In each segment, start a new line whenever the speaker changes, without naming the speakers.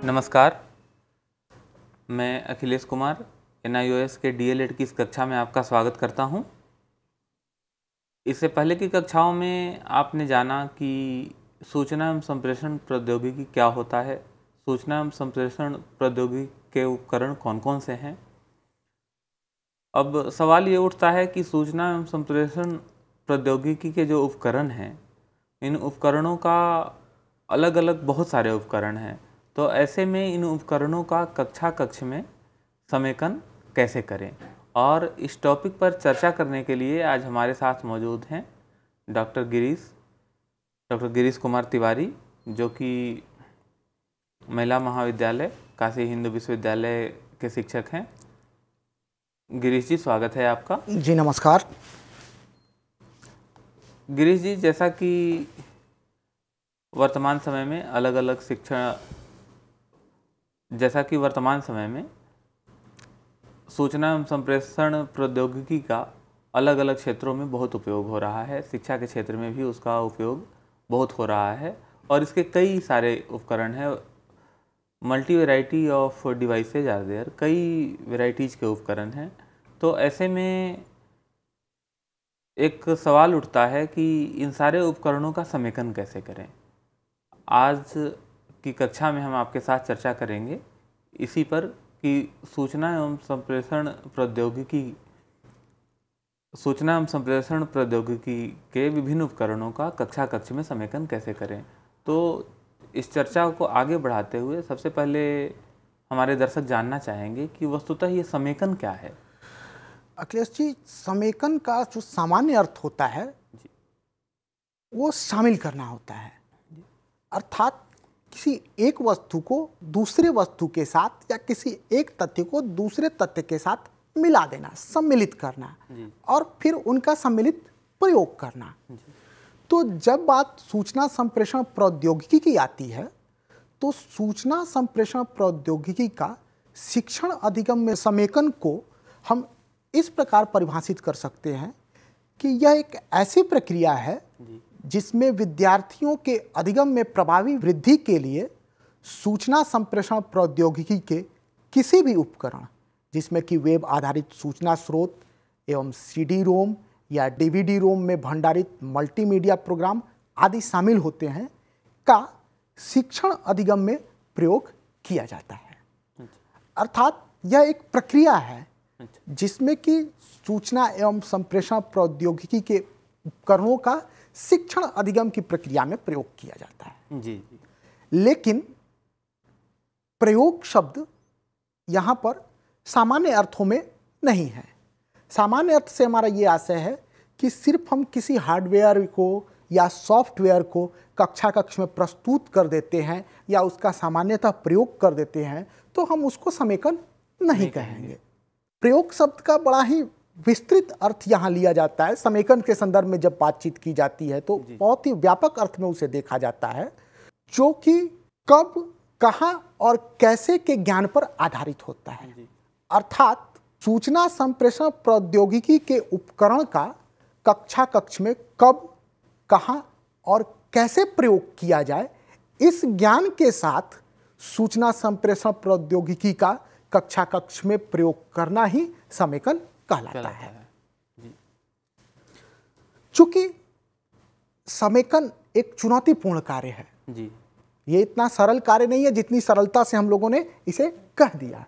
नमस्कार, मैं अखिलेश कुमार NIOS के DLED की इस कक्षा में आपका स्वागत करता हूं। इससे पहले की कक्षाओं में आपने जाना कि सूचना एवं संप्रेषण प्रौद्योगिकी क्या होता है, सूचना एवं संप्रेषण प्रौद्योगिकी के उपकरण कौन कौन से हैं। अब सवाल ये उठता है कि सूचना एवं संप्रेषण प्रौद्योगिकी के जो उपकरण हैं, इन उपकरणों का अलग अलग बहुत सारे उपकरण हैं। तो ऐसे में इन उपकरणों का कक्षा में समेकन कैसे करें, और इस टॉपिक पर चर्चा करने के लिए आज हमारे साथ मौजूद हैं डॉक्टर गिरीश कुमार तिवारी, जो कि महिला महाविद्यालय काशी हिंदू विश्वविद्यालय के शिक्षक हैं। गिरीश जी, स्वागत है आपका।
जी नमस्कार।
गिरीश जी, जैसा कि वर्तमान समय में सूचना एवं संप्रेषण प्रौद्योगिकी का अलग अलग क्षेत्रों में बहुत उपयोग हो रहा है। शिक्षा के क्षेत्र में भी उसका उपयोग बहुत हो रहा है और इसके कई सारे उपकरण हैं। Multi variety of devices are there, कई वेराइटीज़ के उपकरण हैं। तो ऐसे में एक सवाल उठता है कि इन सारे उपकरणों का समेकन कैसे करें। आज की कक्षा में हम आपके साथ चर्चा करेंगे इसी पर कि सूचना एवं संप्रेषण प्रौद्योगिकी के विभिन्न उपकरणों का कक्षा में समेकन कैसे करें। तो इस चर्चा को आगे बढ़ाते हुए सबसे पहले हमारे दर्शक जानना चाहेंगे कि वस्तुतः ये समेकन क्या है।
अखिलेश जी, समेकन का जो सामान्य अर्थ होता है वो शामिल करना होता है, अर्थात किसी एक वस्तु को दूसरे वस्तु के साथ या किसी एक तथ्य को दूसरे तथ्य के साथ मिला देना, सम्मिलित करना और फिर उनका सम्मिलित प्रयोग करना। तो जब बात सूचना संप्रेषण प्रौद्योगिकी की आती है तो सूचना संप्रेषण प्रौद्योगिकी का शिक्षण अधिगम में समेकन को हम इस प्रकार परिभाषित कर सकते हैं कि यह एक ऐसी प्रक्रिया है जिसमें विद्यार्थियों के अधिगम में प्रभावी वृद्धि के लिए सूचना संप्रेषण प्रौद्योगिकी के किसी भी उपकरण, जिसमें कि वेब आधारित सूचना स्रोत एवं CD-ROM या DVD-ROM में भंडारित मल्टीमीडिया प्रोग्राम आदि शामिल होते हैं, का शिक्षण अधिगम में प्रयोग किया जाता है। अर्थात यह एक प्रक्रिया है जिसमें कि सूचना एवं संप्रेषण प्रौद्योगिकी के उपकरणों का शिक्षण अधिगम की प्रक्रिया में प्रयोग किया जाता है।
जी।
लेकिन प्रयोग शब्द यहाँ पर सामान्य अर्थों में नहीं है। सामान्य अर्थ से हमारा ये आशय है कि सिर्फ हम किसी हार्डवेयर को या सॉफ्टवेयर को कक्ष में प्रस्तुत कर देते हैं या उसका सामान्यतः प्रयोग कर देते हैं तो हम उसको समेकन नहीं कहेंगे। प्रयोग शब्द का बड़ा ही विस्तृत अर्थ यहाँ लिया जाता है। समेकन के संदर्भ में जब बातचीत की जाती है तो बहुत ही व्यापक अर्थ में उसे देखा जाता है, जो कि कब, कहाँ और कैसे के ज्ञान पर आधारित होता है। अर्थात सूचना संप्रेषण प्रौद्योगिकी के उपकरण का कक्ष में कब, कहाँ और कैसे प्रयोग किया जाए, इस ज्ञान के साथ सूचना संप्रेषण प्रौद्योगिकी का कक्ष में प्रयोग करना ही समेकन कहलाता है। चूंकि समेकन एक चुनौतीपूर्ण कार्य है
जी,
ये इतना सरल कार्य नहीं है जितनी सरलता से हम लोगों ने इसे कह दिया।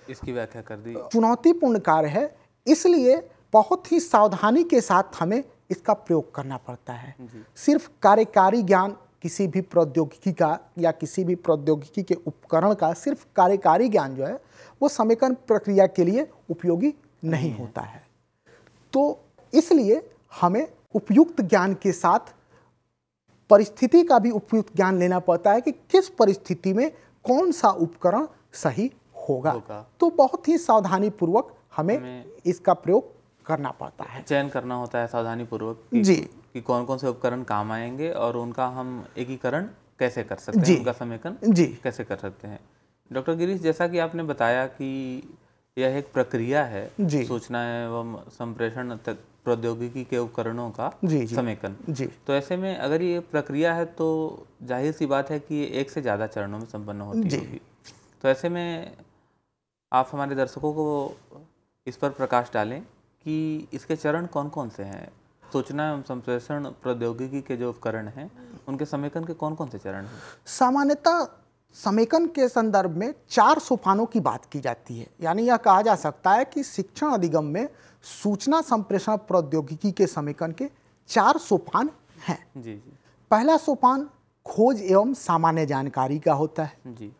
इसकी व्याख्या कर दी।
चुनौतीपूर्ण कार्य है, इसलिए बहुत ही सावधानी के साथ हमें इसका प्रयोग करना पड़ता है। सिर्फ कार्यकारी ज्ञान किसी भी प्रौद्योगिकी का या किसी भी प्रौद्योगिकी के उपकरण का सिर्फ कार्यकारी ज्ञान जो है वो समेकन प्रक्रिया के लिए उपयोगी नहीं होता है। तो इसलिए हमें उपयुक्त ज्ञान के साथ परिस्थिति का भी उपयुक्त ज्ञान लेना पड़ता है कि किस परिस्थिति में कौन सा उपकरण सही होगा। तो बहुत ही सावधानी पूर्वक हमें इसका प्रयोग करना पड़ता है,
चयन करना होता है सावधानी पूर्वक
जी,
कि कौन कौन से उपकरण काम आएंगे और उनका हम एकीकरण कैसे कर सकते हैं, उनका समेकन
जी
कैसे कर सकते हैं। डॉक्टर गिरीश, जैसा कि आपने बताया कि यह एक प्रक्रिया है
जी।
सूचना एवं संप्रेषण प्रौद्योगिकी के उपकरणों का
जी।
समेकन।
जी।
तो ऐसे में अगर ये प्रक्रिया है तो जाहिर सी बात है कि ये एक से ज़्यादा चरणों में संपन्न होती होगी। तो ऐसे में आप हमारे दर्शकों को इस पर प्रकाश डालें कि इसके चरण कौन कौन से हैं। सूचना एवं संप्रेषण प्रौद्योगिकी के जो उपकरण हैं उनके समेकन के कौन कौन से चरण हैं?
सामान्यतः समेकन के संदर्भ में 4 सोपानों की बात की जाती है। यानी यह कहा जा सकता है कि शिक्षण अधिगम में सूचना संप्रेषण प्रौद्योगिकी के समेकन के 4 सोपान हैं।
जी।
पहला सोपान खोज एवं सामान्य जानकारी का होता है।
जी।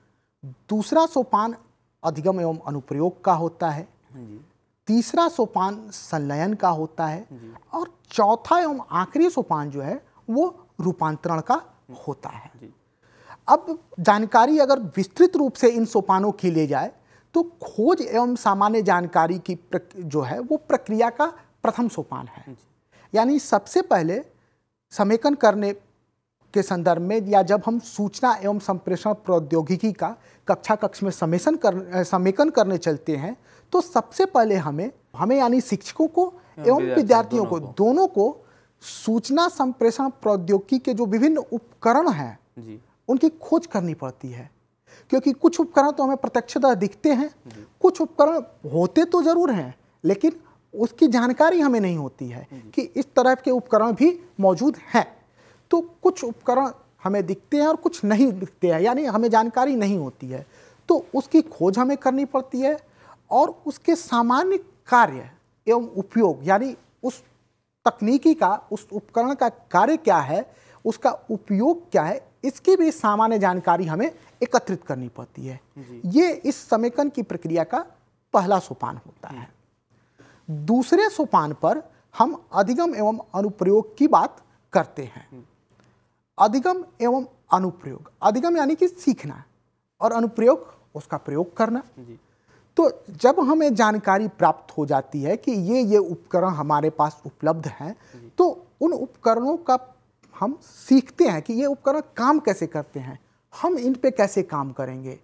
दूसरा सोपान अधिगम एवं अनुप्रयोग का होता है।
जी।
तीसरा सोपान संलयन का होता है। और चौथा एवं आखिरी सोपान जो है वो रूपांतरण का होता है।
जी।
अब जानकारी अगर विस्तृत रूप से इन सोपानों की ले जाए तो खोज एवं सामान्य जानकारी की जो है वो प्रक्रिया का प्रथम सोपान है। यानी सबसे पहले समेकन करने के संदर्भ में या जब हम सूचना एवं संप्रेषण प्रौद्योगिकी का कक्षा कक्ष में समेकन करने चलते हैं तो सबसे पहले हमें यानी शिक्षकों को एवं विद्यार्थियों को दोनों को सूचना संप्रेषण प्रौद्योगिकी के जो विभिन्न उपकरण हैं उनकी खोज करनी पड़ती है। क्योंकि कुछ उपकरण तो हमें प्रत्यक्षतः दिखते हैं, कुछ उपकरण होते तो जरूर हैं लेकिन उसकी जानकारी हमें नहीं होती है कि इस तरह के उपकरण भी मौजूद हैं। तो कुछ उपकरण हमें दिखते हैं और कुछ नहीं दिखते हैं, यानी हमें जानकारी नहीं होती है, तो उसकी खोज हमें करनी पड़ती है और उसके सामान्य कार्य एवं उपयोग यानी उस तकनीकी का, उस उपकरण का कार्य क्या है, उसका उपयोग क्या है, इसकी भी सामान्य जानकारी हमें एकत्रित करनी पड़ती है। ये इस समेकन की प्रक्रिया का पहला सोपान होता है। दूसरे सोपान पर हम अधिगम एवं अनुप्रयोग की बात करते हैं। अधिगम एवं अनुप्रयोग, अधिगम यानी कि सीखना और अनुप्रयोग उसका प्रयोग करना। तो जब हमें जानकारी प्राप्त हो जाती है कि ये उपकरण हमारे पास उपलब्ध हैं तो उन उपकरणों का हम सीखते हैं कि ये उपकरण काम कैसे करते हैं, हम इन पे कैसे काम करेंगे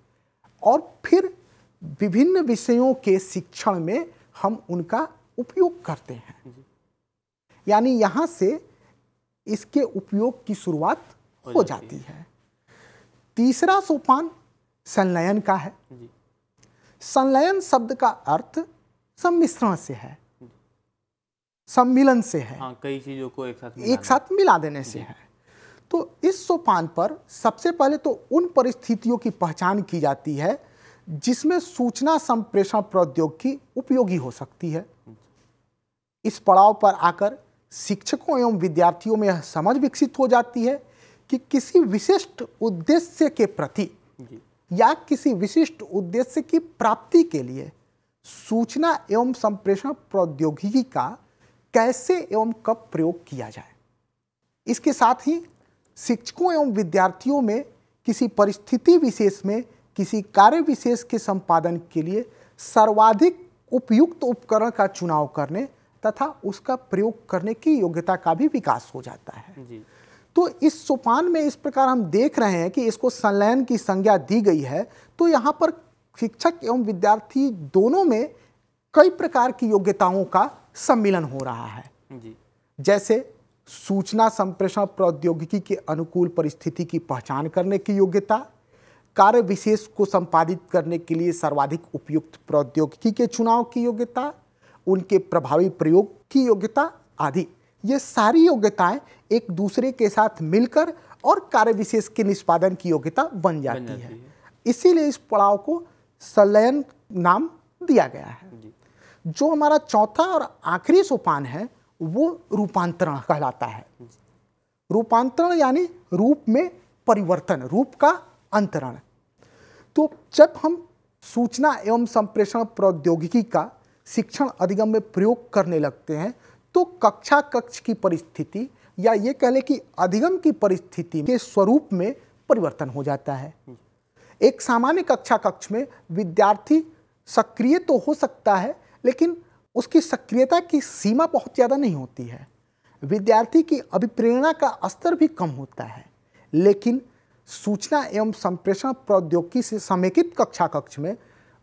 और फिर विभिन्न विषयों के शिक्षण में हम उनका उपयोग करते हैं। यानी यहाँ से इसके उपयोग की शुरुआत हो जाती है। तीसरा सोपान संलयन का है। संलयन शब्द का अर्थ सम्मिश्रण से है, सम्मिलन से है।
कई चीजों को एक
साथ मिला देने से है। तो इस सोपान पर सबसे पहले तो उन परिस्थितियों की पहचान की जाती है जिसमें सूचना संप्रेषण प्रौद्योगिकी उपयोगी हो सकती है। इस पड़ाव पर आकर शिक्षकों एवं विद्यार्थियों में यह समझ विकसित हो जाती है कि किसी विशिष्ट उद्देश्य के प्रति या किसी विशिष्ट उद्देश्य की प्राप्ति के लिए सूचना एवं संप्रेषण प्रौद्योगिकी का कैसे एवं कब प्रयोग किया जाए। इसके साथ ही शिक्षकों एवं विद्यार्थियों में किसी परिस्थिति विशेष में किसी कार्य विशेष के संपादन के लिए सर्वाधिक उपयुक्त उपकरण का चुनाव करने तथा उसका प्रयोग करने की योग्यता का भी विकास हो जाता है। तो इस सोपान में इस प्रकार हम देख रहे हैं कि इसको संलयन की संज्ञा दी गई है। तो यहाँ पर शिक्षक एवं विद्यार्थी दोनों में कई प्रकार की योग्यताओं का सम्मिलन हो रहा है। जैसे सूचना संप्रेषण प्रौद्योगिकी के अनुकूल परिस्थिति की पहचान करने की योग्यता, कार्य विशेष को संपादित करने के लिए सर्वाधिक उपयुक्त प्रौद्योगिकी के चुनाव की योग्यता, उनके प्रभावी प्रयोग की योग्यता आदि। ये सारी योग्यताएं एक दूसरे के साथ मिलकर और कार्य विशेष के निष्पादन की योग्यता बन जाती है। इसीलिए इस पड़ाव को संलयन नाम दिया गया है। जो हमारा चौथा और आखिरी सोपान है वो रूपांतरण कहलाता है। रूपांतरण यानी रूप में परिवर्तन, रूप का अंतरण। तो जब हम सूचना एवं संप्रेषण प्रौद्योगिकी का शिक्षण अधिगम में प्रयोग करने लगते हैं तो कक्षा कक्ष की परिस्थिति या ये कह लें कि अधिगम की परिस्थिति के स्वरूप में परिवर्तन हो जाता है। एक सामान्य कक्षा कक्ष में विद्यार्थी सक्रिय तो हो सकता है लेकिन उसकी सक्रियता की सीमा बहुत ज़्यादा नहीं होती है। विद्यार्थी की अभिप्रेरणा का स्तर भी कम होता है। लेकिन सूचना एवं संप्रेषण प्रौद्योगिकी से समेकित कक्षा कक्ष में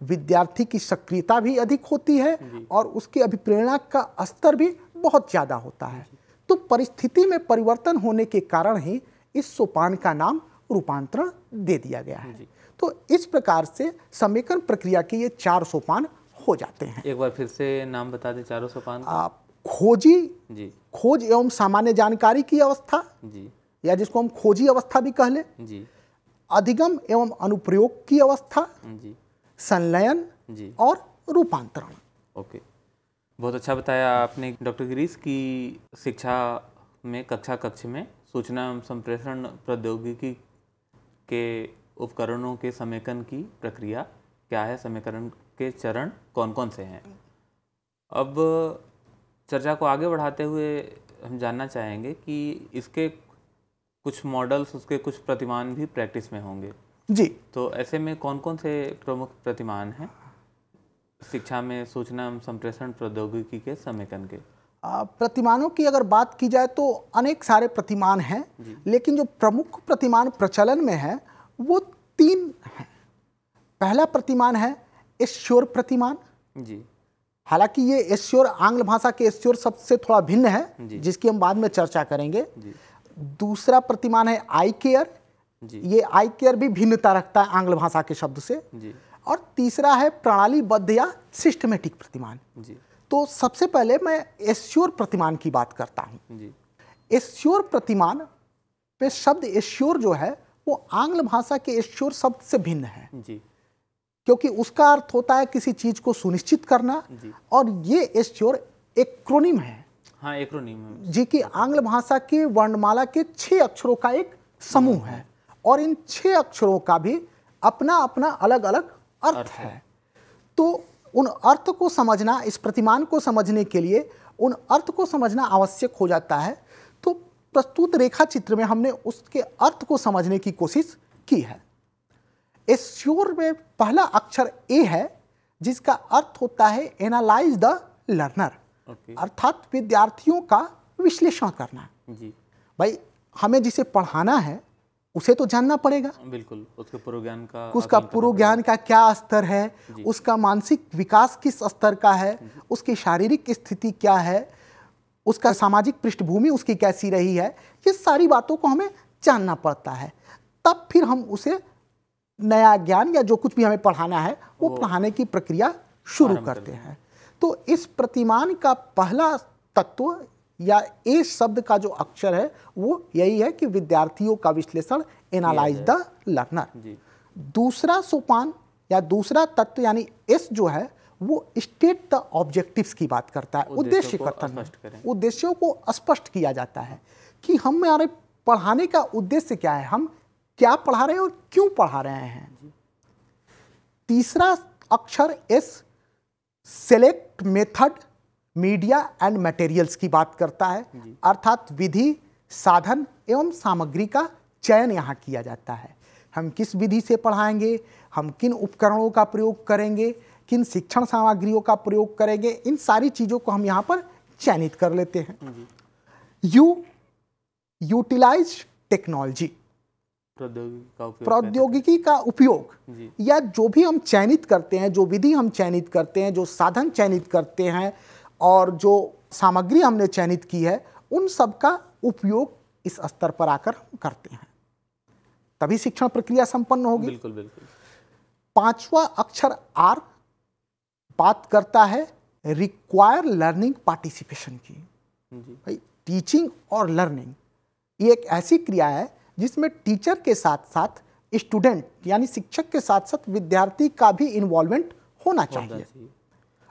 विद्यार्थी की सक्रियता भी अधिक होती है और उसकी अभिप्रेरणा का स्तर भी बहुत ज़्यादा होता है। तो परिस्थिति में परिवर्तन होने के कारण ही इस सोपान का नाम रूपांतरण दे दिया गया है। तो इस प्रकार से समेकन प्रक्रिया के ये 4 सोपान हो जाते हैं।
एक बार फिर से नाम बता दें चारों सोपान।
खोज एवं सामान्य जानकारी की अवस्था
जी,
या जिसको हम खोजी अवस्था भी कह लें
जी,
अधिगम एवं अनुप्रयोग की अवस्था
जी,
संलयन
जी
और रूपांतरण।
ओके, बहुत अच्छा बताया आपने डॉक्टर गिरीश की शिक्षा में कक्ष में सूचना एवं संप्रेषण प्रौद्योगिकी के उपकरणों के समेकन की प्रक्रिया क्या है, समेकन के चरण कौन कौन से हैं। अब चर्चा को आगे बढ़ाते हुए हम जानना चाहेंगे कि इसके कुछ मॉडल्स, उसके कुछ प्रतिमान भी प्रैक्टिस में होंगे
जी।
तो ऐसे में कौन कौन से प्रमुख प्रतिमान हैं शिक्षा में सूचना एवं संप्रेषण प्रौद्योगिकी के समेकन के?
प्रतिमानों की अगर बात की जाए तो अनेक सारे प्रतिमान हैं, लेकिन जो प्रमुख प्रतिमान प्रचलन में है वो 3 हैं। पहला प्रतिमान है एश्योर प्रतिमान जी। हालांकि ये एश्योर आंग्ल भाषा के एश्योर शब्द से थोड़ा भिन्न है, जिसकी हम बाद में चर्चा करेंगे। दूसरा प्रतिमान है आई केयर, ये आई केयर भी भिन्नता रखता है आंग्ल भाषा के शब्द से। और तीसरा है प्रणालीबद्ध या सिस्टमेटिक प्रतिमान। तो सबसे पहले मैं एश्योर प्रतिमान की बात करता हूँ। एश्योर प्रतिमान पे शब्द एश्योर जो है वो आंग्ल भाषा के एश्योर शब्द से भिन्न है जी। क्योंकि उसका अर्थ होता है किसी चीज को सुनिश्चित करना, और ये एश्योर एक्रोनिम है।
हाँ, एक्रोनिम है
जी, कि आंग्ल भाषा की वर्णमाला के 6 अक्षरों का एक समूह है, और इन 6 अक्षरों का भी अपना अपना अलग अलग अर्थ है। तो उन अर्थ को समझना, इस प्रतिमान को समझने के लिए उन अर्थ को समझना आवश्यक हो जाता है। तो प्रस्तुत रेखा चित्र में हमने उसके अर्थ को समझने की कोशिश की है। एश्योर में पहला अक्षर ए है, जिसका अर्थ होता है एनालाइज द लर्नर, अर्थात विद्यार्थियों का विश्लेषण करना जी। भाई, हमें जिसे पढ़ाना है उसे तो जानना पड़ेगा,
बिल्कुल, उसके पूर्व ज्ञान का,
उसका पूर्व ज्ञान का क्या स्तर है, उसका मानसिक विकास किस स्तर का है, उसकी शारीरिक स्थिति क्या है, उसका सामाजिक पृष्ठभूमि उसकी कैसी रही है, ये सारी बातों को हमें जानना पड़ता है। तब फिर हम उसे नया ज्ञान या जो कुछ भी हमें पढ़ाना है वो पढ़ाने की प्रक्रिया शुरू करते हैं। तो इस प्रतिमान का पहला तत्व या ए शब्द का जो अक्षर है वो यही है कि विद्यार्थियों का विश्लेषण, एनालाइज द लर्नर। दूसरा सोपान या दूसरा तत्व यानी एस जो है वो स्टेट द ऑब्जेक्टिव्स की बात करता है, उद्देश्य कथन, उद्देश्यों को स्पष्ट किया जाता है कि हमारे पढ़ाने का उद्देश्य क्या है, हम क्या पढ़ा रहे हैं और क्यों पढ़ा रहे हैं। तीसरा अक्षर S select method, media and materials की बात करता है, अर्थात विधि, साधन एवं सामग्री का चयन यहाँ किया जाता है। हम किस विधि से पढ़ाएंगे, हम किन उपकरणों का प्रयोग करेंगे, किन शिक्षण सामग्रियों का प्रयोग करेंगे, इन सारी चीज़ों को हम यहाँ पर चयनित कर लेते हैं। यूटिलाइज टेक्नोलॉजी, प्रौद्योगिकी का उपयोग, या जो भी हम चयनित करते हैं, जो विधि हम चयनित करते हैं, जो साधन चयनित करते हैं और जो सामग्री हमने चयनित की है, उन सब का उपयोग इस स्तर पर आकर हम करते हैं, तभी शिक्षण प्रक्रिया संपन्न होगी।
बिल्कुल बिल्कुल।
पांचवा अक्षर आर बात करता है रिक्वायर लर्निंग पार्टिसिपेशन की। भाई, टीचिंग और लर्निंग ये एक ऐसी क्रिया है जिसमें टीचर के साथ साथ स्टूडेंट यानी शिक्षक के साथ साथ विद्यार्थी का भी इन्वॉल्वमेंट होना चाहिए।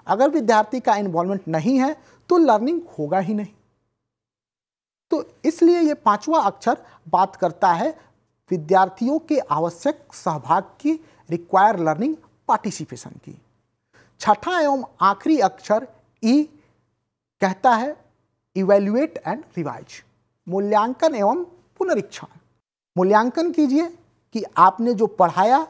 अगर विद्यार्थी का इन्वॉल्वमेंट नहीं है तो लर्निंग होगा ही नहीं। तो इसलिए ये पांचवा अक्षर बात करता है विद्यार्थियों के आवश्यक सहभाग की, रिक्वायर लर्निंग पार्टिसिपेशन की। छठा एवं आखिरी अक्षर ई कहता है इवैल्यूएट एंड रिवाइज, मूल्यांकन एवं पुनरीक्षण। मूल्यांकन कीजिए कि आपने जो पढ़ाया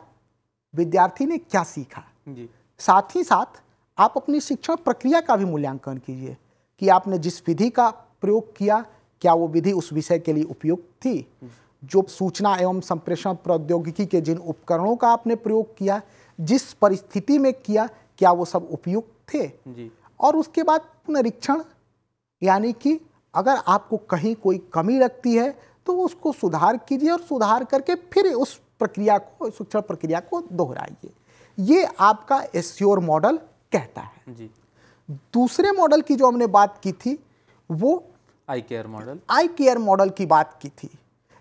विद्यार्थी ने क्या सीखा जी। साथ ही साथ आप अपनी शिक्षण प्रक्रिया का भी मूल्यांकन कीजिए कि आपने जिस विधि का प्रयोग किया क्या वो विधि उस विषय के लिए उपयुक्त थी। जो सूचना एवं संप्रेषण प्रौद्योगिकी के जिन उपकरणों का आपने प्रयोग किया, जिस परिस्थिति में किया, क्या वो सब उपयुक्त थे
जी।
और उसके बाद पुनरीक्षण, यानी कि अगर आपको कहीं कोई कमी लगती है तो उसको सुधार कीजिए और सुधार करके फिर उस प्रक्रिया को, शिक्षण प्रक्रिया को दोहराइए। ये आपका एश्योर मॉडल कहता है
जी।
दूसरे मॉडल की जो हमने बात की थी वो
आई केयर मॉडल,
आई केयर मॉडल की बात की थी।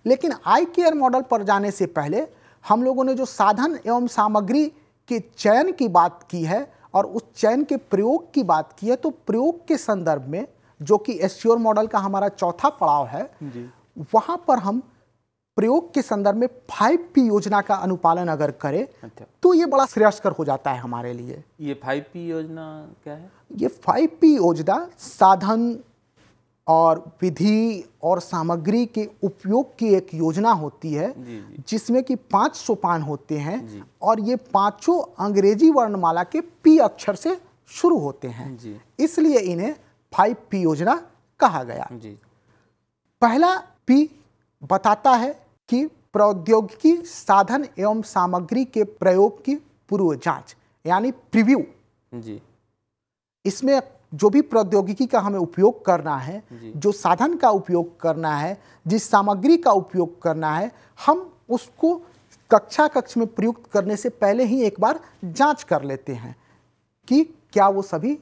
लेकिन आई केयर मॉडल पर जाने से पहले हम लोगों ने जो साधन एवं सामग्री के चयन की बात की है और उस चयन के प्रयोग की बात की है, तो प्रयोग के संदर्भ में जो कि एश्योर मॉडल का हमारा चौथा पड़ाव है
जी।
वहां पर हम प्रयोग के संदर्भ में 5P योजना का अनुपालन अगर करें
अच्छा,
तो ये बड़ा श्रेयस्कर हो जाता है हमारे लिए।
ये 5P योजना क्या है?
ये 5P योजना साधन और विधि और सामग्री के उपयोग की एक योजना होती है
जी जी
जिसमें कि 5 सोपान होते हैं
जी
और ये पांचों अंग्रेजी वर्णमाला के P अक्षर से शुरू होते हैं,
जी
इसलिए इन्हें 5P योजना कहा गया।
जी
पहला P बताता है कि प्रौद्योगिकी साधन एवं सामग्री के प्रयोग की पूर्व जांच, यानी प्रीव्यू।
जी
इसमें जो भी प्रौद्योगिकी का हमें उपयोग करना है, जो साधन का उपयोग करना है, जिस सामग्री का उपयोग करना है, हम उसको कक्ष में प्रयुक्त करने से पहले ही एक बार जांच कर लेते हैं कि क्या वो सभी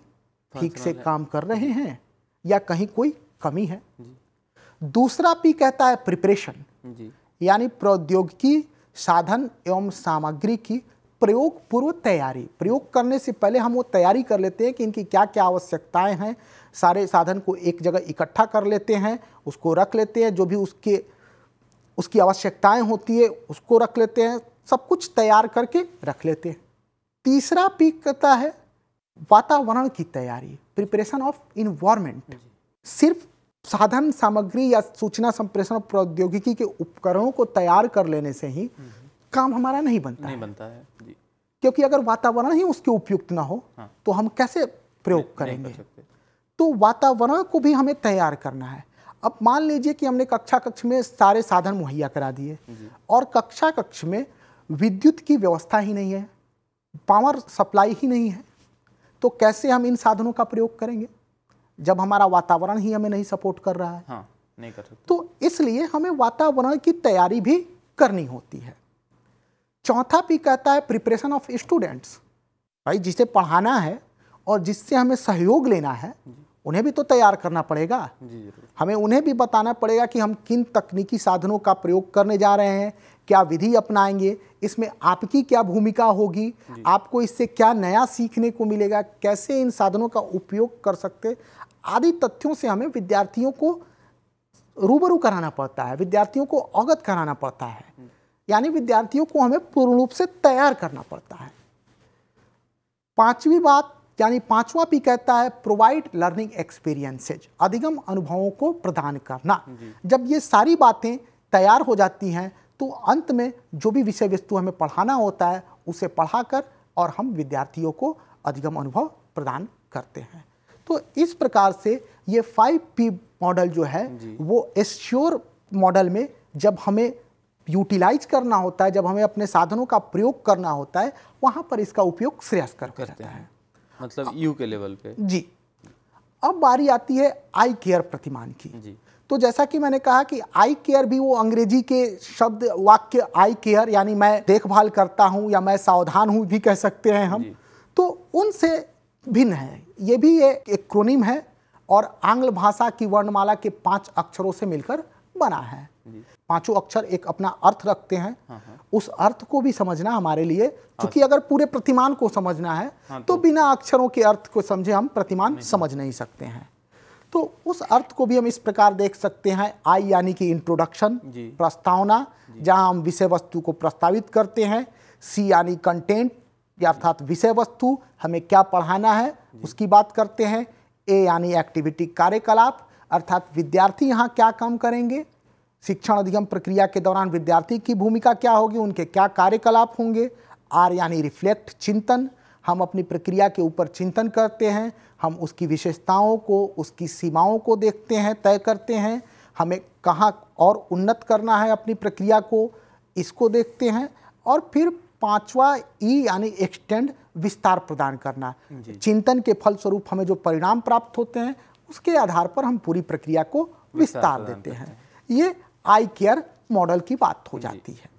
ठीक से काम कर रहे हैं या कहीं कोई कमी है। दूसरा P कहता है प्रिपरेशन,
जी
यानी प्रौद्योगिकी साधन एवं सामग्री की प्रयोग पूर्व तैयारी। प्रयोग करने से पहले हम वो तैयारी कर लेते हैं कि इनकी क्या क्या आवश्यकताएं हैं, सारे साधन को एक जगह इकट्ठा कर लेते हैं, उसको रख लेते हैं, जो भी उसकी आवश्यकताएं होती है उसको रख लेते हैं, सब कुछ तैयार करके रख लेते हैं। तीसरा P कहता है वातावरण की तैयारी, प्रिपरेशन ऑफ इन्वायरमेंट। सिर्फ साधन सामग्री या सूचना संप्रेषण प्रौद्योगिकी के उपकरणों को तैयार कर लेने से ही काम हमारा नहीं बनता है
जी।
क्योंकि अगर वातावरण ही उसके उपयुक्त ना हो तो हम कैसे प्रयोग करेंगे। तो वातावरण को भी हमें तैयार करना है। अब मान लीजिए कि हमने कक्ष में सारे साधन मुहैया करा दिए और कक्ष में विद्युत की व्यवस्था ही नहीं है, पावर सप्लाई ही नहीं है, तो कैसे हम इन साधनों का प्रयोग करेंगे जब हमारा वातावरण ही हमें नहीं सपोर्ट कर रहा है।
हाँ, नहीं कर सकते।
तो इसलिए हमें वातावरण की तैयारी भी करनी होती है। चौथा P कहता है प्रिपरेशन ऑफ स्टूडेंट्स। भाई जिसे पढ़ाना है और जिससे हमें सहयोग लेना है उन्हें भी तो तैयार करना पड़ेगा। हमें उन्हें भी बताना पड़ेगा कि हम किन तकनीकी साधनों का प्रयोग करने जा रहे हैं, क्या विधि अपनाएंगे, इसमें आपकी क्या भूमिका होगी, आपको इससे क्या नया सीखने को मिलेगा, कैसे इन साधनों का उपयोग कर सकते, आदि तथ्यों से हमें विद्यार्थियों को रूबरू कराना पड़ता है, विद्यार्थियों को अवगत कराना पड़ता है, यानी विद्यार्थियों को हमें पूर्ण रूप से तैयार करना पड़ता है। पांचवी बात यानी पांचवा P कहता है प्रोवाइड लर्निंग एक्सपीरियंसेज, अधिगम अनुभवों को प्रदान करना। जब ये सारी बातें तैयार हो जाती हैं तो अंत में जो भी विषय वस्तु हमें पढ़ाना होता है उसे पढ़ाकर और हम विद्यार्थियों को अधिगम अनुभव प्रदान करते हैं। तो इस प्रकार से ये 5P मॉडल जो है वो एश्योर मॉडल में जब हमें यूटिलाइज करना होता है, जब हमें अपने साधनों का प्रयोग करना होता है, वहां पर इसका उपयोग श्रेयस्कर करते हैं, मतलब
यू के लेवल पे।
जी। अब बारी आती है आई केयर प्रतिमान की।
जी।
तो जैसा कि मैंने कहा कि आई केयर भी वो अंग्रेजी के शब्द वाक्य आई केयर यानी मैं देखभाल करता हूं या मैं सावधान हूं भी कह सकते हैं हम, तो उनसे भिन्न है। ये भी एक एक्रोनिम है और आंग्ल भाषा की वर्णमाला के 5 अक्षरों से मिलकर बना है। पांचों अक्षर एक अपना अर्थ रखते हैं। उस अर्थ को भी समझना हमारे लिए, क्योंकि अगर पूरे प्रतिमान को समझना है तो बिना अक्षरों के अर्थ को समझे हम प्रतिमान समझ नहीं सकते हैं। तो उस अर्थ को भी हम इस प्रकार देख सकते हैं। आई यानी कि इंट्रोडक्शन, प्रस्तावना, जहां हम विषय वस्तु को प्रस्तावित करते हैं। सी यानी कंटेंट अर्थात विषय वस्तु, हमें क्या पढ़ाना है उसकी बात करते हैं। ए यानी एक्टिविटी, कार्यकलाप, अर्थात विद्यार्थी यहाँ क्या काम करेंगे, शिक्षण अधिगम प्रक्रिया के दौरान विद्यार्थी की भूमिका क्या होगी, उनके क्या कार्यकलाप होंगे। आर यानी रिफ्लेक्ट, चिंतन, हम अपनी प्रक्रिया के ऊपर चिंतन करते हैं, हम उसकी विशेषताओं को, उसकी सीमाओं को देखते हैं, तय करते हैं, हमें कहाँ और उन्नत करना है अपनी प्रक्रिया को, इसको देखते हैं। और फिर पांचवा ई यानी एक्सटेंड, विस्तार प्रदान करना। चिंतन के फलस्वरूप हमें जो परिणाम प्राप्त होते हैं उसके आधार पर हम पूरी प्रक्रिया को विस्तार देते हैं। ये आई केयर मॉडल की बात हो जाती है।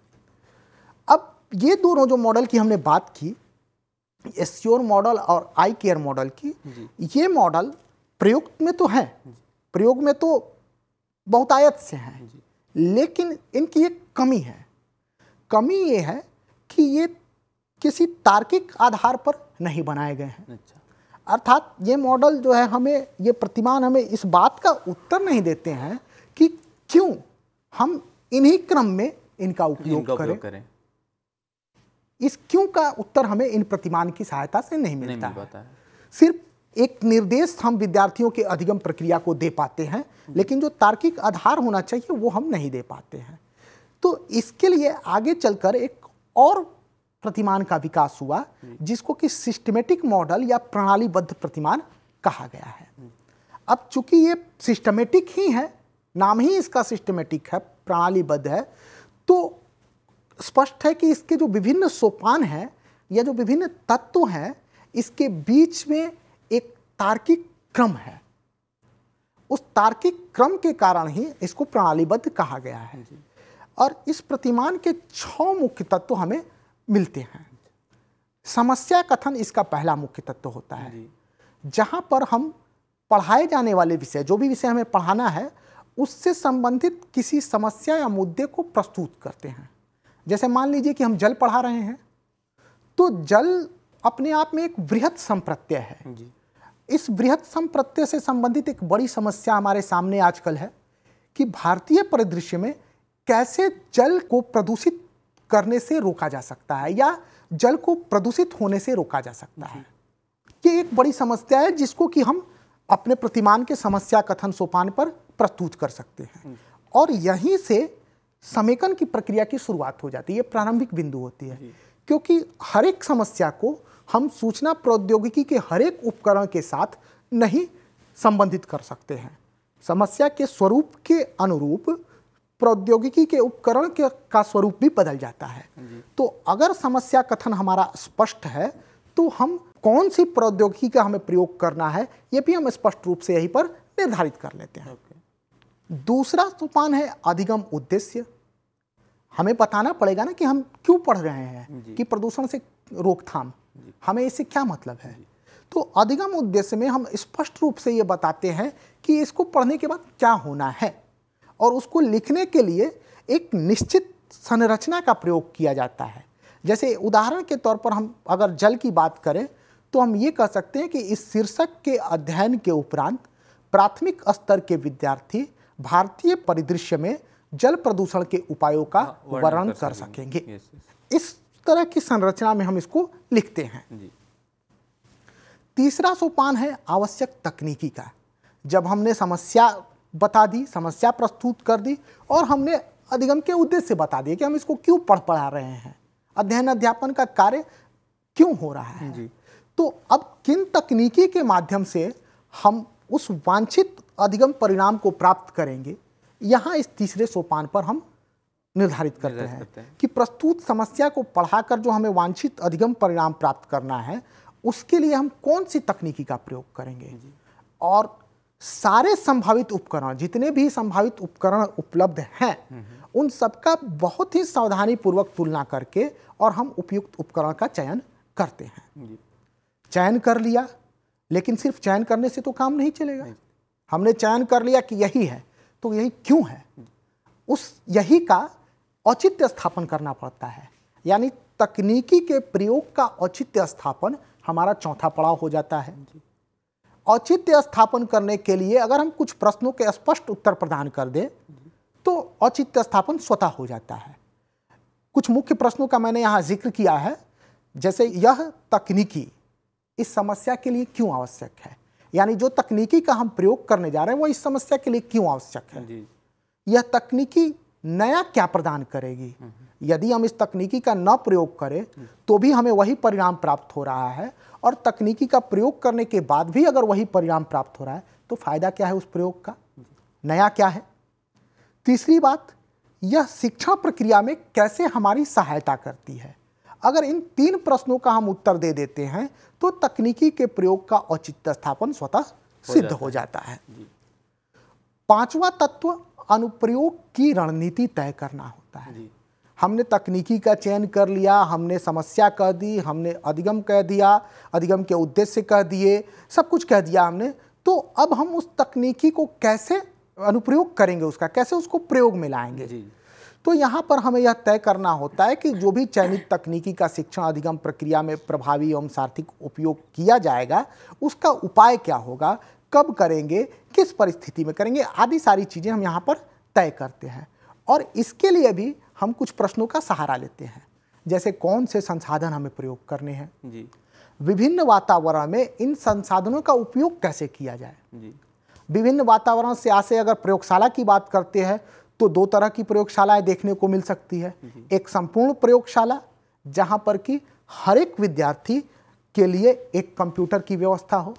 अब ये दोनों जो मॉडल की हमने बात की, एस्योर मॉडल और आई केयर मॉडल की, ये मॉडल प्रयोग में तो है, प्रयोग में तो बहुतायत से हैं, लेकिन इनकी एक कमी है। कमी ये है कि ये किसी तार्किक आधार पर नहीं बनाए गए हैं। अर्थात ये मॉडल जो है हमें, ये प्रतिमान हमें इस बात का उत्तर नहीं देते हैं कि क्यों हम इन्हीं क्रम में इनका उपयोग करें। इस क्यों का उत्तर हमें इन प्रतिमान की सहायता से नहीं मिलता है। सिर्फ एक निर्देश हम विद्यार्थियों के अधिगम प्रक्रिया को दे पाते हैं, लेकिन जो तार्किक आधार होना चाहिए वो हम नहीं दे पाते हैं। तो इसके लिए आगे चलकर एक और प्रतिमान का विकास हुआ, जिसको कि सिस्टमेटिक मॉडल या प्रणालीबद्ध प्रतिमान कहा गया है। अब चूंकि ये सिस्टमेटिक ही है, नाम ही इसका सिस्टमेटिक है, प्रणालीबद्ध है, तो स्पष्ट है कि इसके जो विभिन्न सोपान हैं या जो विभिन्न तत्व हैं, इसके बीच में एक तार्किक क्रम है। उस तार्किक क्रम के कारण ही इसको प्रणालीबद्ध कहा गया है। और इस प्रतिमान के 6 मुख्य तत्व हमें मिलते हैं। समस्या कथन इसका पहला मुख्य तत्व होता है, जहां पर हम पढ़ाए जाने वाले विषय, जो भी विषय हमें पढ़ाना है, उससे संबंधित किसी समस्या या मुद्दे को प्रस्तुत करते हैं। जैसे मान लीजिए कि हम जल पढ़ा रहे हैं, तो जल अपने आप में एक बृहत संप्रत्यय है। इस बृहत संप्रत्यय से संबंधित एक बड़ी समस्या हमारे सामने आजकल है कि भारतीय परिदृश्य में कैसे जल को प्रदूषित करने से रोका जा सकता है या जल को प्रदूषित होने से रोका जा सकता है। ये एक बड़ी समस्या है जिसको कि हम अपने प्रतिमान के समस्या कथन सोपान पर प्रस्तुत कर सकते हैं। और यहीं से समेकन की प्रक्रिया की शुरुआत हो जाती है। ये प्रारंभिक बिंदु होती है, क्योंकि हर एक समस्या को हम सूचना प्रौद्योगिकी के हर एक उपकरण के साथ नहीं संबंधित कर सकते हैं। समस्या के स्वरूप के अनुरूप प्रौद्योगिकी के उपकरण का स्वरूप भी बदल जाता है। तो अगर समस्या कथन हमारा स्पष्ट है, तो हम कौन सी प्रौद्योगिकी का हमें प्रयोग करना है, ये भी हम स्पष्ट रूप से यहीं पर निर्धारित कर लेते हैं। दूसरा सोपान है अधिगम उद्देश्य। हमें बताना पड़ेगा ना कि हम क्यों पढ़ रहे हैं, कि प्रदूषण से रोकथाम, हमें इससे क्या मतलब है। तो अधिगम उद्देश्य में हम स्पष्ट रूप से ये बताते हैं कि इसको पढ़ने के बाद क्या होना है, और उसको लिखने के लिए एक निश्चित संरचना का प्रयोग किया जाता है। जैसे उदाहरण के तौर पर हम अगर जल की बात करें, तो हम ये कह सकते हैं कि इस शीर्षक के अध्ययन के उपरांत प्राथमिक स्तर के विद्यार्थी भारतीय परिदृश्य में जल प्रदूषण के उपायों का वर्णन कर सकेंगे। इस तरह की संरचना में हम इसको लिखते हैं। तीसरा सोपान है आवश्यक तकनीकी का। जब हमने समस्या बता दी, समस्या प्रस्तुत कर दी, और हमने अधिगम के उद्देश्य बता दिए कि हम इसको क्यों पढ़ा रहे हैं, अध्ययन अध्यापन का कार्य क्यों हो रहा है, तो अब किन तकनीकी के माध्यम से हम उस वांछित अधिगम परिणाम को प्राप्त करेंगे, यहाँ इस तीसरे सोपान पर हम निर्धारित करते हैं कि प्रस्तुत समस्या को पढ़ाकर जो हमें वांछित अधिगम परिणाम प्राप्त करना है, उसके लिए हम कौन सी तकनीकी का प्रयोग करेंगे। और सारे संभावित उपकरण, जितने भी संभावित उपकरण उपलब्ध हैं, उन सबका बहुत ही सावधानी पूर्वक तुलना करके और हम उपयुक्त उपकरण का चयन करते हैं। चयन कर लिया, लेकिन सिर्फ चयन करने से तो काम नहीं चलेगा। हमने चयन कर लिया कि यही है, तो यही क्यों है, उस यही का औचित्य स्थापन करना पड़ता है। यानी तकनीकी के प्रयोग का औचित्य स्थापन हमारा चौथा पड़ाव हो जाता है। औचित्य स्थापन करने के लिए अगर हम कुछ प्रश्नों के स्पष्ट उत्तर प्रदान कर दें, तो औचित्य स्थापन स्वतः हो जाता है। कुछ मुख्य प्रश्नों का मैंने यहाँ जिक्र किया है, जैसे यह तकनीकी इस समस्या के लिए क्यों आवश्यक है, यानी जो तकनीकी का हम प्रयोग करने जा रहे हैं वो इस समस्या के लिए क्यों आवश्यक है। यह तकनीकी नया क्या प्रदान करेगी। यदि हम इस तकनीकी का न प्रयोग करें तो भी हमें वही परिणाम प्राप्त हो रहा है, और तकनीकी का प्रयोग करने के बाद भी अगर वही परिणाम प्राप्त हो रहा है तो फायदा क्या है उस प्रयोग का, नया क्या है। तीसरी बात, यह शिक्षण प्रक्रिया में कैसे हमारी सहायता करती है। अगर इन 3 प्रश्नों का हम उत्तर दे देते हैं तो तकनीकी के प्रयोग का औचित्य स्थापन स्वतः सिद्ध हो जाता है। 5वां तत्व अनुप्रयोग की रणनीति तय करना होता है। हमने तकनीकी का चयन कर लिया, हमने समस्या कह दी, हमने अधिगम कह दिया, अधिगम के उद्देश्य कह दिए, सब कुछ कह दिया हमने। तो अब हम उस तकनीकी को कैसे अनुप्रयोग करेंगे, उसका कैसे उसको प्रयोग में लाएंगे। तो यहाँ पर हमें यह तय करना होता है कि जो भी चयनित तकनीकी का शिक्षण अधिगम प्रक्रिया में प्रभावी एवं सार्थक उपयोग किया जाएगा, उसका उपाय क्या होगा, कब करेंगे, किस परिस्थिति में करेंगे, आदि सारी चीज़ें हम यहाँ पर तय करते हैं। और इसके लिए भी हम कुछ प्रश्नों का सहारा लेते हैं, जैसे कौन से संसाधन हमें प्रयोग करने हैं, विभिन्न वातावरण में इन संसाधनों का उपयोग कैसे किया जाए। विभिन्न वातावरण से आसे अगर प्रयोगशाला की बात करते हैं तो 2 तरह की प्रयोगशालाएं देखने को मिल सकती है। एक संपूर्ण प्रयोगशाला जहां पर कि हर एक विद्यार्थी के लिए एक कंप्यूटर की व्यवस्था हो,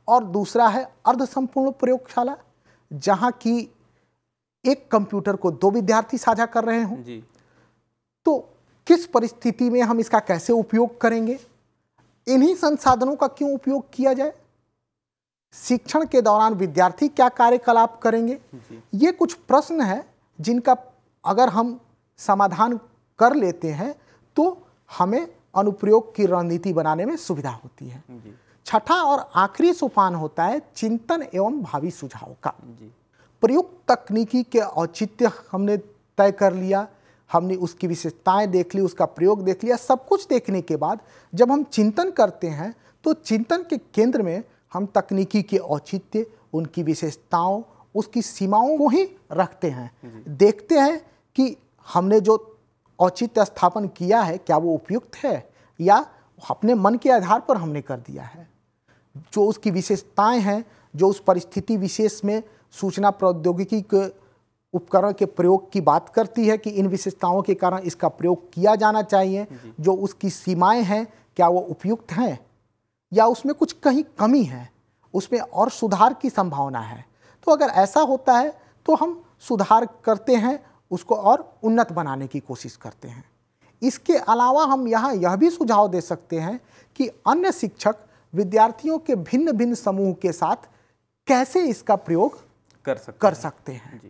और दूसरा है अर्ध संपूर्ण प्रयोगशाला जहां की एक कंप्यूटर को 2 विद्यार्थी साझा कर रहे हों। तो किस परिस्थिति में हम इसका कैसे उपयोग करेंगे, इन्हीं संसाधनों का क्यों उपयोग किया जाए, शिक्षण के दौरान विद्यार्थी क्या कार्यकलाप करेंगे, ये कुछ प्रश्न हैं जिनका अगर हम समाधान कर लेते हैं तो हमें अनुप्रयोग की रणनीति बनाने में सुविधा होती है। छठा और आखिरी सोपान होता है चिंतन एवं भावी सुझाव का। प्रयुक्त तकनीकी के औचित्य हमने तय कर लिया, हमने उसकी विशेषताएं देख ली, उसका प्रयोग देख लिया। सब कुछ देखने के बाद जब हम चिंतन करते हैं तो चिंतन के केंद्र में हम तकनीकी के औचित्य, उनकी विशेषताओं, उसकी सीमाओं को ही रखते हैं। देखते हैं कि हमने जो औचित्य स्थापन किया है क्या वो उपयुक्त है या अपने मन के आधार पर हमने कर दिया है। जो उसकी विशेषताएं हैं, जो उस परिस्थिति विशेष में सूचना प्रौद्योगिकी के उपकरण के प्रयोग की बात करती है कि इन विशेषताओं के कारण इसका प्रयोग किया जाना चाहिए, जो उसकी सीमाएं हैं क्या वो उपयुक्त हैं या उसमें कुछ कहीं कमी है, उसमें और सुधार की संभावना है। तो अगर ऐसा होता है तो हम सुधार करते हैं, उसको और उन्नत बनाने की कोशिश करते हैं। इसके अलावा हम यहाँ यह भी सुझाव दे सकते हैं कि अन्य शिक्षक विद्यार्थियों के भिन्न भिन्न समूह के साथ कैसे इसका प्रयोग कर सकते हैं।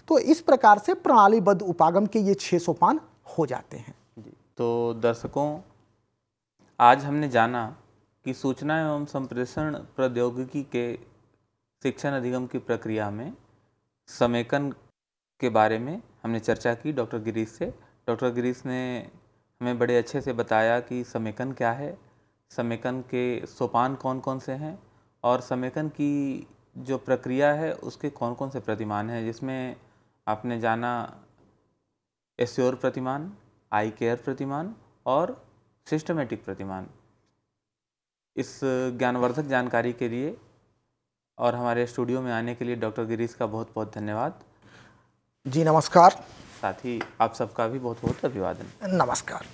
तो इस प्रकार से प्रणालीबद्ध उपागम के ये 6 सोपान हो जाते हैं।
तो दर्शकों, आज हमने जाना कि सूचना एवं संप्रेषण प्रौद्योगिकी के शिक्षण अधिगम की प्रक्रिया में समेकन के बारे में हमने चर्चा की डॉक्टर गिरीश से। डॉक्टर गिरीश ने हमें बड़े अच्छे से बताया कि समेकन क्या है, समेकन के सोपान कौन कौन से हैं और समेकन की जो प्रक्रिया है उसके कौन कौन से प्रतिमान हैं, जिसमें आपने जाना एश्योर प्रतिमान, आई केयर प्रतिमान और सिस्टमेटिक प्रतिमान। इस ज्ञानवर्धक जानकारी के लिए और हमारे स्टूडियो में आने के लिए डॉक्टर गिरीश का बहुत बहुत धन्यवाद।
जी नमस्कार।
साथ ही आप सबका भी बहुत बहुत अभिवादन।
नमस्कार।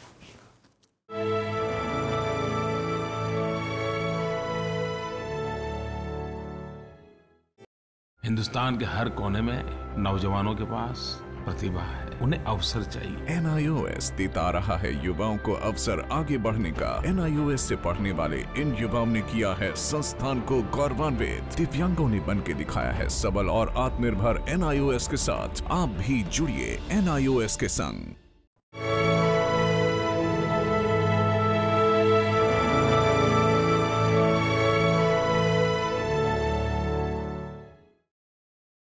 हिंदुस्तान के हर कोने में नौजवानों के पास प्रतिभा है, उन्हें अवसर चाहिए।
NIOS देता रहा है युवाओं को अवसर आगे बढ़ने का। NIOS से पढ़ने वाले इन युवाओं ने किया है संस्थान को गौरवान्वित। दिव्यांगों ने बन के दिखाया है सबल और आत्मनिर्भर। NIOS के साथ आप भी जुड़िए NIOS के संग।